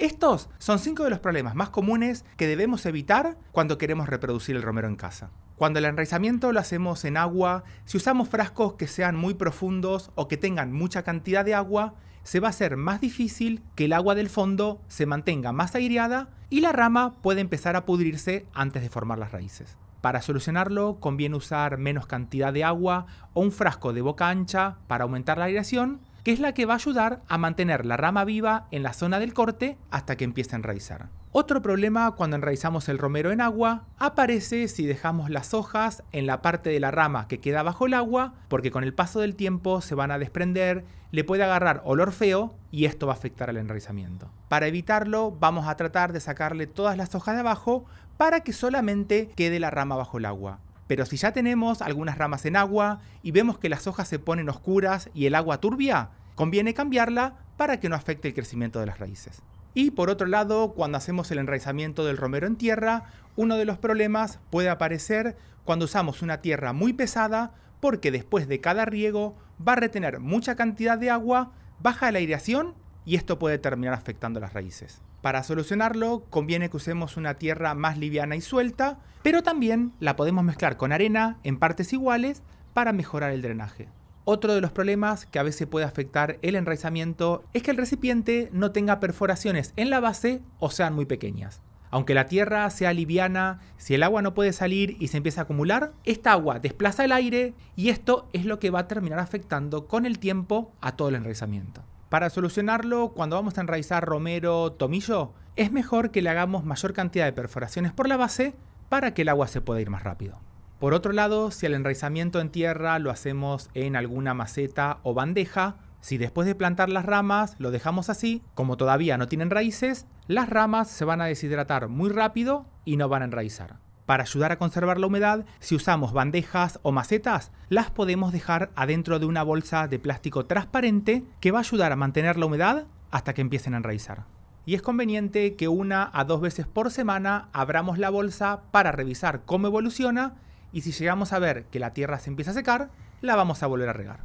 Estos son 5 de los problemas más comunes que debemos evitar cuando queremos reproducir el romero en casa. Cuando el enraizamiento lo hacemos en agua, si usamos frascos que sean muy profundos o que tengan mucha cantidad de agua, se va a hacer más difícil que el agua del fondo se mantenga más aireada y la rama puede empezar a pudrirse antes de formar las raíces. Para solucionarlo, conviene usar menos cantidad de agua o un frasco de boca ancha para aumentar la aireación, que es la que va a ayudar a mantener la rama viva en la zona del corte hasta que empiece a enraizar. Otro problema cuando enraizamos el romero en agua aparece si dejamos las hojas en la parte de la rama que queda bajo el agua, porque con el paso del tiempo se van a desprender, le puede agarrar olor feo y esto va a afectar al enraizamiento. Para evitarlo, vamos a tratar de sacarle todas las hojas de abajo para que solamente quede la rama bajo el agua. Pero si ya tenemos algunas ramas en agua y vemos que las hojas se ponen oscuras y el agua turbia, conviene cambiarla para que no afecte el crecimiento de las raíces. Y por otro lado, cuando hacemos el enraizamiento del romero en tierra, uno de los problemas puede aparecer cuando usamos una tierra muy pesada, porque después de cada riego va a retener mucha cantidad de agua, baja la aireación y esto puede terminar afectando las raíces. Para solucionarlo, conviene que usemos una tierra más liviana y suelta, pero también la podemos mezclar con arena en partes iguales para mejorar el drenaje. Otro de los problemas que a veces puede afectar el enraizamiento es que el recipiente no tenga perforaciones en la base o sean muy pequeñas. Aunque la tierra sea liviana, si el agua no puede salir y se empieza a acumular, esta agua desplaza el aire y esto es lo que va a terminar afectando con el tiempo a todo el enraizamiento. Para solucionarlo, cuando vamos a enraizar romero, tomillo, es mejor que le hagamos mayor cantidad de perforaciones por la base para que el agua se pueda ir más rápido. Por otro lado, si el enraizamiento en tierra lo hacemos en alguna maceta o bandeja, si después de plantar las ramas lo dejamos así, como todavía no tienen raíces, las ramas se van a deshidratar muy rápido y no van a enraizar. Para ayudar a conservar la humedad, si usamos bandejas o macetas, las podemos dejar adentro de una bolsa de plástico transparente que va a ayudar a mantener la humedad hasta que empiecen a enraizar. Y es conveniente que 1 a 2 veces por semana abramos la bolsa para revisar cómo evoluciona y si llegamos a ver que la tierra se empieza a secar, la vamos a volver a regar.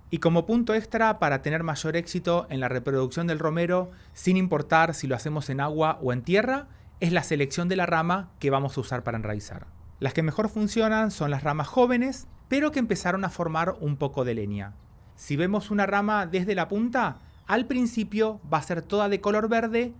Y como punto extra para tener mayor éxito en la reproducción del romero, sin importar si lo hacemos en agua o en tierra, es la selección de la rama que vamos a usar para enraizar. Las que mejor funcionan son las ramas jóvenes, pero que empezaron a formar un poco de leña. Si vemos una rama desde la punta, al principio va a ser toda de color verde,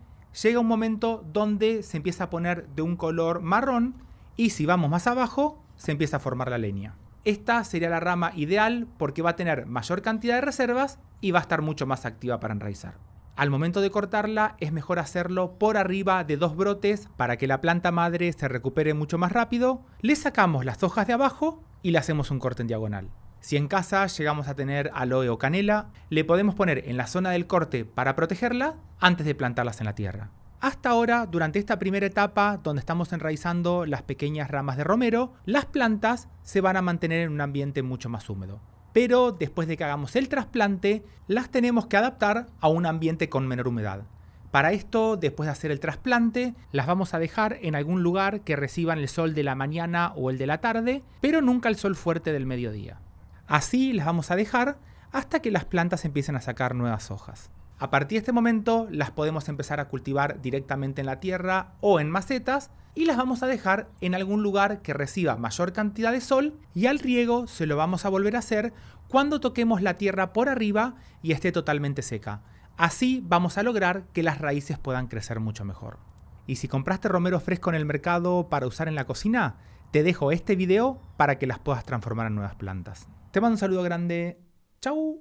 llega un momento donde se empieza a poner de un color marrón y si vamos más abajo, se empieza a formar la leña. Esta sería la rama ideal porque va a tener mayor cantidad de reservas y va a estar mucho más activa para enraizar. Al momento de cortarla es mejor hacerlo por arriba de 2 brotes para que la planta madre se recupere mucho más rápido. Le sacamos las hojas de abajo y le hacemos un corte en diagonal. Si en casa llegamos a tener aloe o canela, le podemos poner en la zona del corte para protegerla antes de plantarlas en la tierra. Hasta ahora, durante esta primera etapa, donde estamos enraizando las pequeñas ramas de romero, las plantas se van a mantener en un ambiente mucho más húmedo. Pero después de que hagamos el trasplante, las tenemos que adaptar a un ambiente con menor humedad. Para esto, después de hacer el trasplante, las vamos a dejar en algún lugar que reciban el sol de la mañana o el de la tarde, pero nunca el sol fuerte del mediodía. Así las vamos a dejar hasta que las plantas empiecen a sacar nuevas hojas. A partir de este momento las podemos empezar a cultivar directamente en la tierra o en macetas y las vamos a dejar en algún lugar que reciba mayor cantidad de sol y al riego se lo vamos a volver a hacer cuando toquemos la tierra por arriba y esté totalmente seca. Así vamos a lograr que las raíces puedan crecer mucho mejor. Y si compraste romero fresco en el mercado para usar en la cocina, te dejo este video para que las puedas transformar en nuevas plantas. Te mando un saludo grande. ¡Chau!